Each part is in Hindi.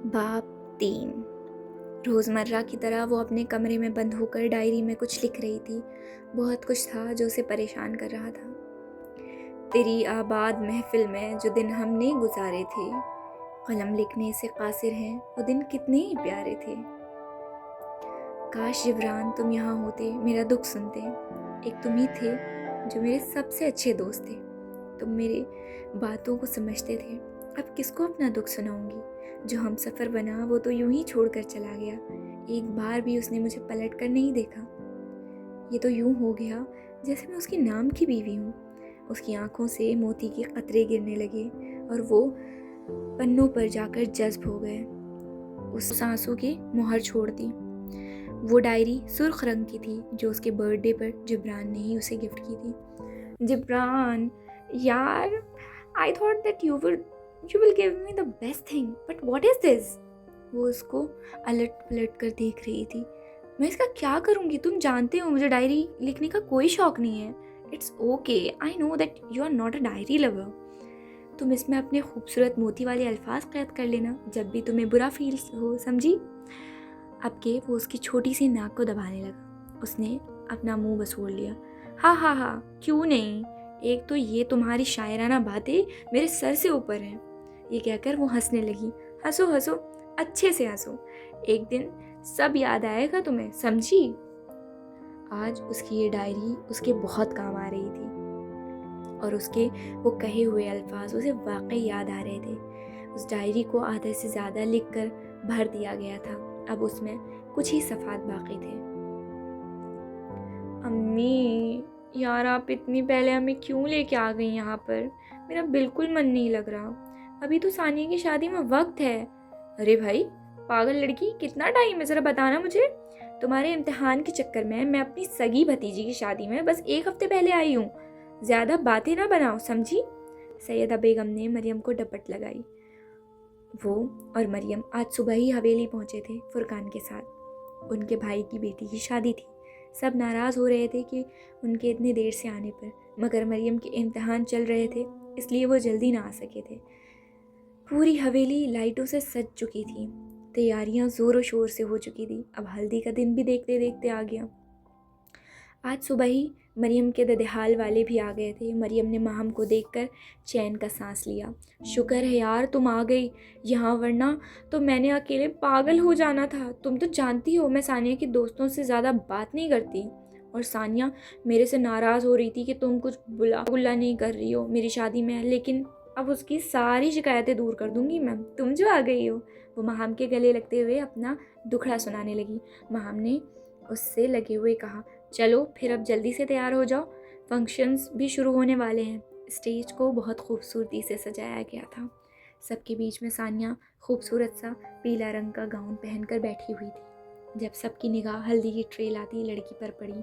बाप 3। रोज़मर्रा की तरह वो अपने कमरे में बंद होकर डायरी में कुछ लिख रही थी। बहुत कुछ था जो उसे परेशान कर रहा था। तेरी आबाद महफिल में जो दिन हमने गुजारे थे, कलम लिखने से कासिर हैं वो दिन कितने ही प्यारे थे। काश जिब्रान तुम यहाँ होते, मेरा दुख सुनते। एक तुम ही थे जो मेरे सबसे अच्छे दोस्त थे। तुम मेरे बातों को समझते थे। अब किसको अपना दुख सुनाऊंगी। जो हम सफ़र बना वो तो यूं ही छोड़कर चला गया। एक बार भी उसने मुझे पलट कर नहीं देखा। ये तो यूं हो गया जैसे मैं उसके नाम की बीवी हूँ। उसकी आंखों से मोती के कतरे गिरने लगे और वो पन्नों पर जाकर जज्ब हो गए। उस आंसू की मुहर छोड़ दी। वो डायरी सुर्ख रंग की थी जो उसके बर्थडे पर जिब्रान ने ही उसे गिफ्ट की थी। जिब्रान, यार, I thought that you will give me the best thing, but what is this? वो उसको अलट पलट कर देख रही थी। मैं इसका क्या करूँगी? तुम जानते हो मुझे डायरी लिखने का कोई शौक नहीं है। It's okay, I know that you are not a diary lover. तुम इसमें अपने खूबसूरत मोती वाले अल्फाज कैद कर लेना जब भी तुम्हें बुरा फील हो, समझी? अब के वो उसकी छोटी सी नाक को दबाने लगा। उसने अपना मुंह बसूड़ लिया। हाँ हाँ हाँ, क्यों नहीं। एक तो ये तुम्हारी शायराना बातें मेरे सर से ऊपर हैं। ये कहकर वो हंसने लगी। हंसो हंसो, अच्छे से हंसो। एक दिन सब याद आएगा तुम्हें, समझी? आज उसकी ये डायरी उसके बहुत काम आ रही थी और उसके वो कहे हुए अल्फाज उसे वाकई याद आ रहे थे। उस डायरी को आधे से ज़्यादा लिखकर भर दिया गया था। अब उसमें कुछ ही सफ़ात बाकी थे। अम्मी, यार आप इतनी पहले हमें क्यों लेके आ गई यहाँ पर? मेरा बिल्कुल मन नहीं लग रहा। अभी तो सानिया की शादी में वक्त है। अरे भाई पागल लड़की, कितना टाइम है ज़रा बताना मुझे। तुम्हारे इम्तिहान के चक्कर में मैं अपनी सगी भतीजी की शादी में बस 1 हफ्ते पहले आई हूँ। ज़्यादा बातें ना बनाओ, समझी? सैयदा बेगम ने मरियम को डपट लगाई। वो और मरियम आज सुबह ही हवेली पहुंचे थे फुरकान के साथ। उनके भाई की बेटी की शादी थी। सब नाराज़ हो रहे थे कि उनके इतनी देर से आने पर, मगर मरियम के इम्तिहान चल रहे थे इसलिए वो जल्दी ना आ सके थे। पूरी हवेली लाइटों से सज चुकी थी। तैयारियां ज़ोरों शोर से हो चुकी थी। अब हल्दी का दिन भी देखते देखते आ गया। आज सुबह ही मरियम के ददेहाल वाले भी आ गए थे। मरियम ने माहम को देखकर चैन का सांस लिया। शुक्र है यार तुम आ गई यहाँ, वरना तो मैंने अकेले पागल हो जाना था। तुम तो जानती हो मैं सानिया के दोस्तों से ज़्यादा बात नहीं करती, और सानिया मेरे से नाराज़ हो रही थी कि तुम कुछ बुला नहीं कर रही हो मेरी शादी में। लेकिन अब उसकी सारी शिकायतें दूर कर दूंगी मैं, तुम जो आ गई हो। वो माहम के गले लगते हुए अपना दुखड़ा सुनाने लगी। माहम ने उससे लगे हुए कहा, चलो फिर अब जल्दी से तैयार हो जाओ, फंक्शंस भी शुरू होने वाले हैं। स्टेज को बहुत खूबसूरती से सजाया गया था। सबके बीच में सानिया खूबसूरत सा पीला रंग का गाउन पहनकर बैठी हुई थी। जब सबकी निगाह हल्दी की ट्रे लाती लड़की पर पड़ी,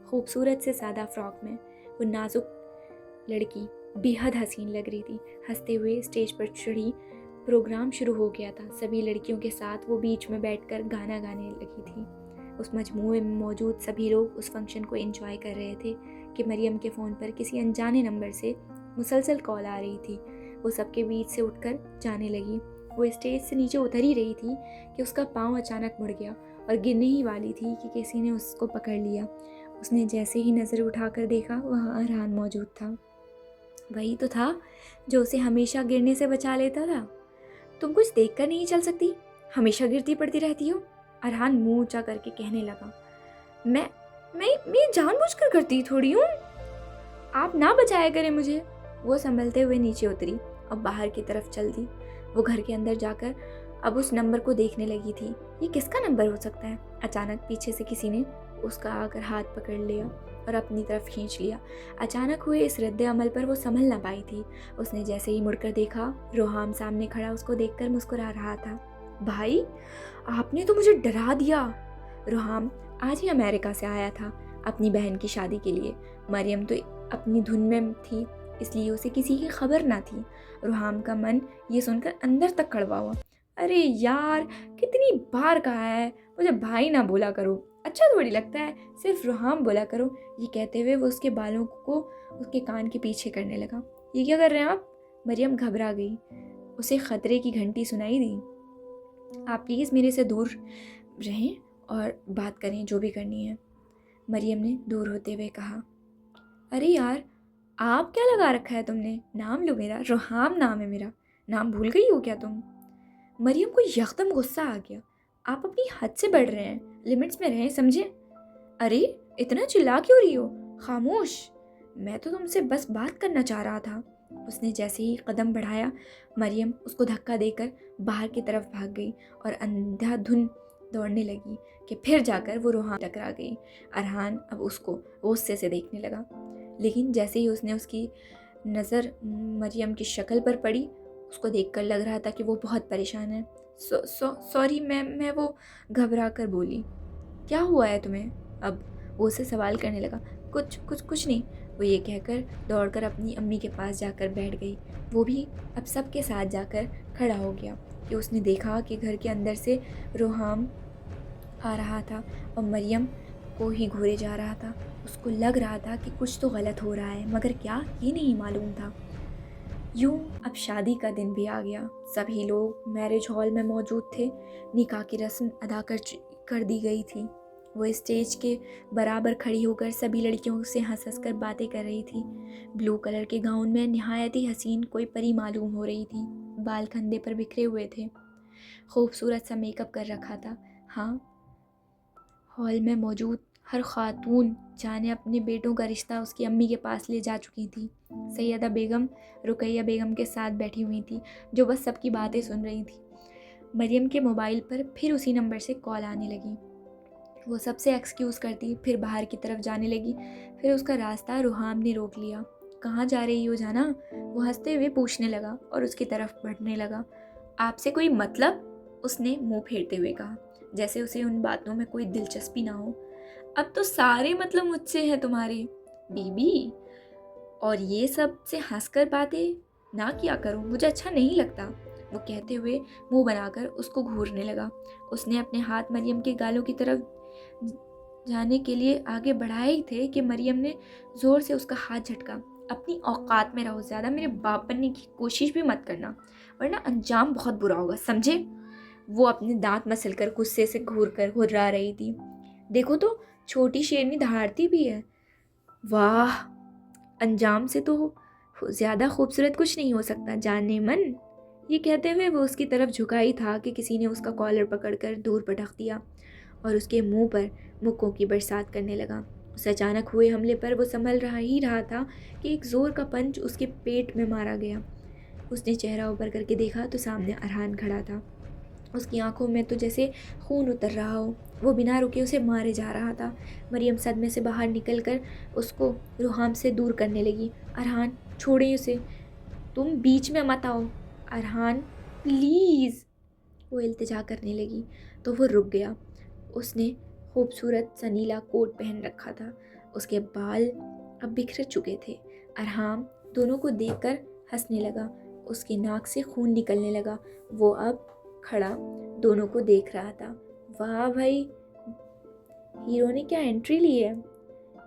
खूबसूरत से सादा फ्रॉक में वो नाजुक लड़की बेहद हसीन लग रही थी। हंसते हुए स्टेज पर चढ़ी। प्रोग्राम शुरू हो गया था। सभी लड़कियों के साथ वो बीच में बैठकर गाना गाने लगी थी। उस मजमूए में मौजूद सभी लोग उस फंक्शन को एंजॉय कर रहे थे कि मरियम के फ़ोन पर किसी अनजाने नंबर से मुसलसल कॉल आ रही थी। वो सबके बीच से उठकर जाने लगी। वो स्टेज से नीचे उतर ही रही थी कि उसका पाँव अचानक मुड़ गया और गिरने ही वाली थी कि किसी ने उसको पकड़ लिया। उसने जैसे ही नज़र उठाकर देखा, वहाँ अरहान मौजूद था। वही तो था जो उसे हमेशा गिरने से बचा लेता था। तुम कुछ देखकर नहीं चल सकती? हमेशा गिरती पड़ती रहती हो, अरहान मुंह ऊंचा करके कहने लगा। मैं जानबूझकर करती थोड़ी हूँ। आप ना बचाया करें मुझे। वो संभलते हुए नीचे उतरी और बाहर की तरफ चल दी। वो घर के अंदर जाकर अब उस नंबर को देखने लगी थी। ये किसका नंबर हो सकता है? अचानक पीछे से किसी ने उसका आकर हाथ पकड़ लिया और अपनी तरफ खींच लिया। अचानक हुए इस रद्द अमल पर वो संभल ना पाई थी। उसने जैसे ही मुड़कर देखा, रोहाम सामने खड़ा उसको देखकर मुस्कुरा रहा था। भाई, आपने तो मुझे डरा दिया। रोहाम आज ही अमेरिका से आया था अपनी बहन की शादी के लिए। मरियम तो अपनी धुन में थी इसलिए उसे किसी की खबर ना थी। रोहाम का मन ये सुनकर अंदर तक कड़वा हुआ। अरे यार, कितनी बार कहा है मुझे भाई ना बोला करो, अच्छा थोड़ी लगता है, सिर्फ रोहाम बोला करो। ये कहते हुए वो उसके बालों को उसके कान के पीछे करने लगा। ये क्या कर रहे हैं आप? मरियम घबरा गई। उसे खतरे की घंटी सुनाई दी। आप प्लीज़ मेरे से दूर रहें और बात करें जो भी करनी है। मरियम ने दूर होते हुए कहा। अरे यार, आप क्या लगा रखा है तुमने? नाम लो मेरा, रोहाम नाम है मेरा। नाम भूल गई हो क्या तुम? मरियम को यकदम गुस्सा आ गया। आप अपनी हद से बढ़ रहे हैं, लिमिट्स में रहें, समझे? अरे इतना चिल्ला क्यों रही हो? खामोश, मैं तो तुमसे बस बात करना चाह रहा था। उसने जैसे ही कदम बढ़ाया, मरियम उसको धक्का देकर बाहर की तरफ भाग गई और अंधाधुंध दौड़ने लगी कि फिर जाकर वो रोहान टकरा गई। अरहान अब उसको गुस्से से देखने लगा, लेकिन जैसे ही उसने उसकी नज़र मरियम की शक्ल पर पड़ी, उसको देखकर लग रहा था कि वो बहुत परेशान है। सॉरी, मैं वो घबरा कर बोली। क्या हुआ है तुम्हें? अब वो उससे सवाल करने लगा। कुछ नहीं, वो ये कहकर दौड़कर अपनी अम्मी के पास जाकर बैठ गई। वो भी अब सबके साथ जाकर खड़ा हो गया कि उसने देखा कि घर के अंदर से रोहाम आ रहा था और मरियम को ही घूरे जा रहा था। उसको लग रहा था कि कुछ तो गलत हो रहा है, मगर क्या, ये नहीं मालूम था। यूं अब शादी का दिन भी आ गया। सभी लोग मैरिज हॉल में मौजूद थे। निकाह की रस्म अदा कर दी गई थी। वो स्टेज के बराबर खड़ी होकर सभी लड़कियों से हंस हंस कर बातें कर रही थी। ब्लू कलर के गाउन में निहायत ही हसीन कोई परी मालूम हो रही थी। बाल कंधे पर बिखरे हुए थे, खूबसूरत सा मेकअप कर रखा था। हाँ, हॉल में मौजूद हर खातून जाने अपने बेटों का रिश्ता उसकी अम्मी के पास ले जा चुकी थी। सैयदा बेगम रुकैया बेगम के साथ बैठी हुई थी, जो बस सबकी बातें सुन रही थी। मरियम के मोबाइल पर फिर उसी नंबर से कॉल आने लगी। वो सबसे एक्सक्यूज़ करती, फिर बाहर की तरफ जाने लगी। फिर उसका रास्ता रुहाम ने रोक लिया। कहाँ जा रही हो जाना? वो हंसते हुए पूछने लगा और उसकी तरफ बढ़ने लगा। आपसे कोई मतलब? उसने मुंह फेरते हुए कहा, जैसे उसे उन बातों में कोई दिलचस्पी ना हो। अब तो सारे मतलब मुझसे हैं तुम्हारे, बीबी। और ये सब से हंसकर बातें ना किया करो, मुझे अच्छा नहीं लगता। वो कहते हुए मुंह बनाकर उसको घूरने लगा। उसने अपने हाथ मरियम के गालों की तरफ जाने के लिए आगे बढ़ाए ही थे कि मरियम ने जोर से उसका हाथ झटका। अपनी औकात में रहो, ज़्यादा मेरे बाप बनने की कोशिश भी मत करना, वरना अंजाम बहुत बुरा होगा, समझे? वो अपने दांत मसल कर गुस्से से घुर्रा रही थी। देखो तो, छोटी शेरनी दहाड़ती भी है। वाह, अंजाम से तो ज़्यादा खूबसूरत कुछ नहीं हो सकता, जाने मन। ये कहते हुए वो उसकी तरफ झुकाई था कि किसी ने उसका कॉलर पकड़कर दूर पटक दिया और उसके मुंह पर मुक्कों की बरसात करने लगा। उस अचानक हुए हमले पर वो संभल रहा था कि एक जोर का पंच उसके पेट में मारा गया। उसने चेहरा ऊपर करके देखा तो सामने अरहान खड़ा था। उसकी आंखों में तो जैसे खून उतर रहा हो। वो बिना रुके उसे मारे जा रहा था। मरियम सदमे से बाहर निकलकर उसको रुहाम से दूर करने लगी। अरहान, छोड़ें उसे, तुम बीच में मत आओ। अरहान, प्लीज़, वो इल्तिजा करने लगी तो वो रुक गया। उसने खूबसूरत सा नीला कोट पहन रखा था। उसके बाल अब बिखर चुके थे। अरहाम दोनों को देखकर हंसने लगा। उसकी नाक से खून निकलने लगा। वो अब खड़ा दोनों को देख रहा था। वाह भाई, हीरो ने क्या एंट्री ली है।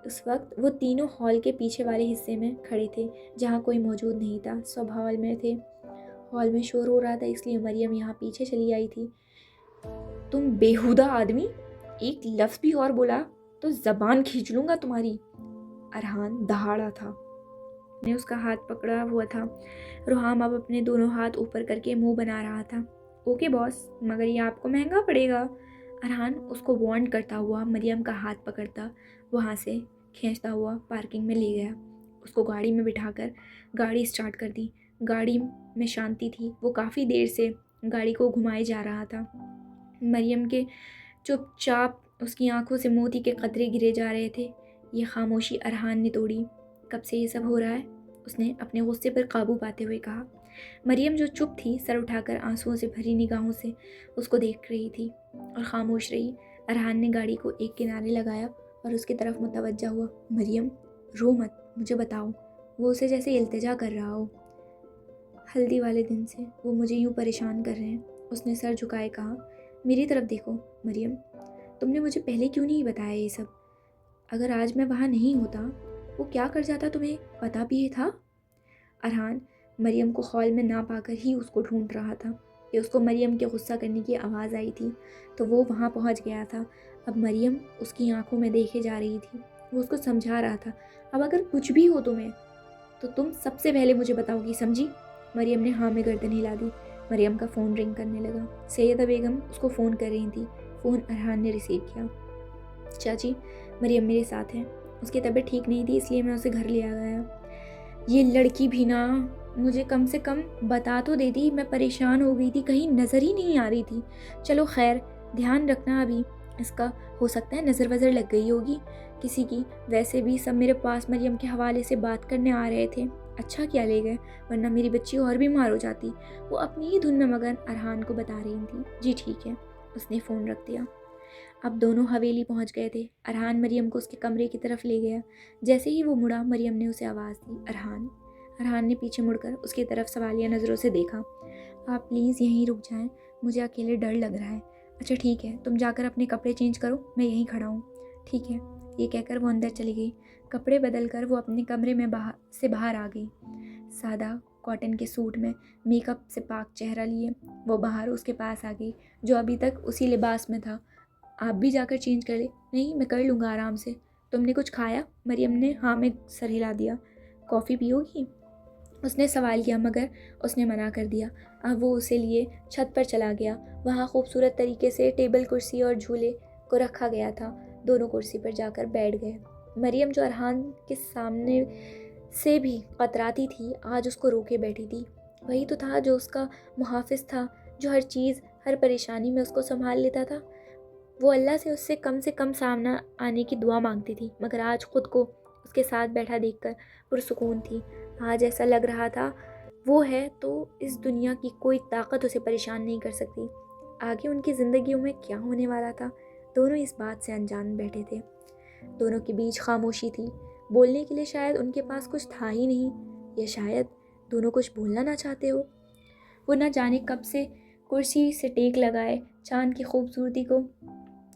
उस वक्त वो तीनों हॉल के पीछे वाले हिस्से में खड़े थे, जहाँ कोई मौजूद नहीं था। सब हॉल में थे। हॉल में शोर हो रहा था, इसलिए मरियम यहाँ पीछे चली आई थी। तुम बेहुदा आदमी, एक लफ्ज़ भी और बोला तो ज़बान खींच लूँगा तुम्हारी। अरहान दहाड़ा था। ने उसका हाथ पकड़ा हुआ था। रुहाम अब अपने दोनों हाथ ऊपर करके मुंह बना रहा था। ओके बॉस, मगर ये आपको महंगा पड़ेगा। अरहान उसको वार्न करता हुआ मरियम का हाथ पकड़ता वहाँ से खींचता हुआ पार्किंग में ले गया। उसको गाड़ी में बिठाकर गाड़ी स्टार्ट कर दी। गाड़ी में शांति थी। वो काफ़ी देर से गाड़ी को घुमाए जा रहा था। मरियम के चुपचाप उसकी आंखों से मोती के कतरे गिरे जा रहे थे। ये खामोशी अरहान ने तोड़ी। कब से ये सब हो रहा है? उसने अपने गुस्से पर काबू पाते हुए कहा। मरियम जो चुप थी, सर उठाकर आंसुओं से भरी निगाहों से उसको देख रही थी और खामोश रही। अरहान ने गाड़ी को एक किनारे लगाया और उसकी तरफ मुतवज्जा हुआ। मरियम, रो मत, मुझे बताओ। वो उसे जैसे इल्तिजा कर रहा हो। हल्दी वाले दिन से वो मुझे यूँ परेशान कर रहे हैं। उसने सर झुकाए कहा। मेरी तरफ देखो मरियम, तुमने मुझे पहले क्यों नहीं बताया ये सब? अगर आज मैं वहाँ नहीं होता, वो क्या कर जाता तुम्हें पता भी था? अरहान मरियम को हॉल में ना पाकर ही उसको ढूंढ रहा था। कि उसको मरियम के गुस्सा करने की आवाज़ आई थी, तो वो वहाँ पहुँच गया था। अब मरियम उसकी आंखों में देखे जा रही थी। वो उसको समझा रहा था, अब अगर कुछ भी हो तुम्हें तो तुम सबसे पहले मुझे बताओगी, समझी? मरियम ने हाँ में गर्दन हिला दी। मरियम का फ़ोन रिंग करने लगा। सैयदा बेगम उसको फ़ोन कर रही थी। फ़ोन अरहान ने रिसीव किया। चाची, मरियम मेरे साथ है, उसकी तबीयत ठीक नहीं थी इसलिए मैं उसे घर ले आ गया। ये लड़की भी ना मुझे कम से कम बता तो देती, मैं परेशान हो गई थी, कहीं नज़र ही नहीं आ रही थी। चलो खैर, ध्यान रखना, अभी इसका हो सकता है नज़र वज़र लग गई होगी किसी की। वैसे भी सब मेरे पास मरियम के हवाले से बात करने आ रहे थे, अच्छा क्या ले गए, वरना मेरी बच्ची और बीमार हो जाती। वो अपनी ही धुन में मगन अरहान को बता रही थी। जी ठीक है, उसने फ़ोन रख दिया। अब दोनों हवेली पहुंच गए थे। अरहान मरियम को उसके कमरे की तरफ ले गया। जैसे ही वो मुड़ा, मरियम ने उसे आवाज़ दी, अरहान। अरहान ने पीछे मुड़कर उसकी तरफ सवालिया नज़रों से देखा। आप प्लीज़ यहीं रुक जाएं, मुझे अकेले डर लग रहा है। अच्छा ठीक है, तुम जाकर अपने कपड़े चेंज करो, मैं यहीं खड़ा हूँ। ठीक है, ये कहकर वो अंदर चली गई। कपड़े बदल कर वो अपने कमरे में बाहर आ गई। सादा कॉटन के सूट में मेकअप से पाक चेहरा लिए वो बाहर उसके पास आ गई, जो अभी तक उसी लिबास में था। आप भी जाकर चेंज कर ले। नहीं, मैं कर लूँगा आराम से। तुमने कुछ खाया? मरियम ने हाँ में सर हिला दिया। कॉफ़ी पियोगी? उसने सवाल किया, मगर उसने मना कर दिया। अब वो उसे लिए छत पर चला गया। वहाँ खूबसूरत तरीके से टेबल, कुर्सी और झूले को रखा गया था। दोनों कुर्सी पर जाकर बैठ गए। मरियम, जो अरहान के सामने से भी कतराती थी, आज उसको रोके बैठी थी। वही तो था जो उसका मुहाफिज था, जो हर चीज़, हर परेशानी में उसको संभाल लेता था। वो अल्लाह से कम सामना आने की दुआ मांगती थी, मगर आज खुद को उसके साथ बैठा देखकर पुरसुकून थी। आज ऐसा लग रहा था वो है तो इस दुनिया की कोई ताकत उसे परेशान नहीं कर सकती। आगे उनकी ज़िंदगियों में क्या होने वाला था, दोनों इस बात से अनजान बैठे थे। दोनों के बीच खामोशी थी। बोलने के लिए शायद उनके पास कुछ था ही नहीं, या शायद दोनों कुछ बोलना ना चाहते हो। वो न जाने कब से कुर्सी से टेक लगाए चांद की खूबसूरती को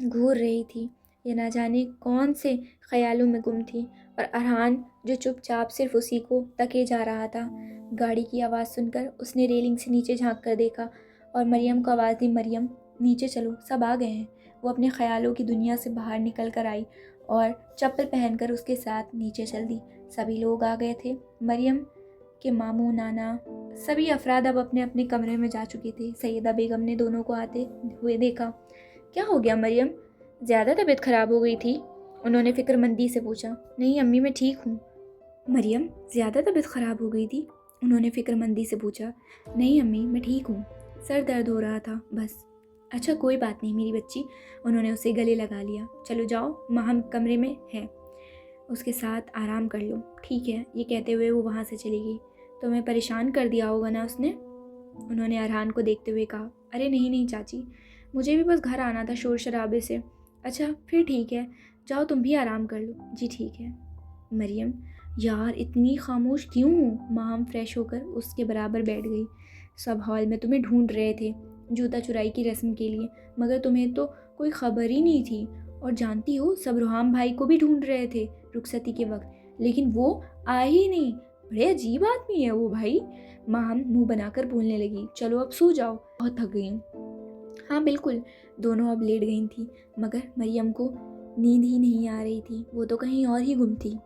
घूर रही थी, या ना जाने कौन से ख्यालों में गुम थी। और अरहान जो चुपचाप सिर्फ उसी को तके जा रहा था। गाड़ी की आवाज़ सुनकर उसने रेलिंग से नीचे झांक कर देखा और मरियम को आवाज़ दी, मरियम नीचे चलो, सब आ गए हैं। वो अपने ख्यालों की दुनिया से बाहर निकल कर आई और चप्पल पहनकर उसके साथ नीचे चल दी। सभी लोग आ गए थे। मरियम के मामू, नाना, सभी अफराद अब अपने अपने कमरे में जा चुके थे। सैयदा बेगम ने दोनों को आते हुए देखा। क्या हो गया मरियम, ज़्यादा तबीयत ख़राब हो गई थी? उन्होंने फ़िक्रमंदी से पूछा। नहीं अम्मी, मैं ठीक हूँ। मरियम, ज़्यादा तबीयत ख़राब हो गई थी? उन्होंने फ़िक्रमंदी से पूछा। नहीं अम्मी, मैं ठीक हूँ, सर दर्द हो रहा था बस। अच्छा कोई बात नहीं मेरी बच्ची, उन्होंने उसे गले लगा लिया। चलो जाओ, माँ हम कमरे में हैं, उसके साथ आराम कर लो। ठीक है, ये कहते हुए वो वहाँ से चली गई। तुम्हें परेशान कर दिया होगा ना उसने? उन्होंने अरहान को देखते हुए कहा। अरे नहीं नहीं चाची, मुझे भी बस घर आना था शोर शराबे से। अच्छा फिर ठीक है, जाओ तुम भी आराम कर लो। जी ठीक है। मरियम, यार इतनी खामोश क्यों हो? माम फ्रेश होकर उसके बराबर बैठ गई। सब हॉल में तुम्हें ढूंढ रहे थे जूता चुराई की रस्म के लिए, मगर तुम्हें तो कोई खबर ही नहीं थी। और जानती हो, सब रुहाम भाई को भी ढूंढ रहे थे रुखसती के वक्त, लेकिन वो आए ही नहीं। बड़े अजीब आदमी है वो भाई। माम मुंह बनाकर बोलने लगी। चलो अब सो जाओ, बहुत थक गई हूँ। हाँ बिल्कुल। दोनों अब लेट गई थी, मगर मरियम को नींद ही नहीं आ रही थी, वो तो कहीं और ही गुम थी।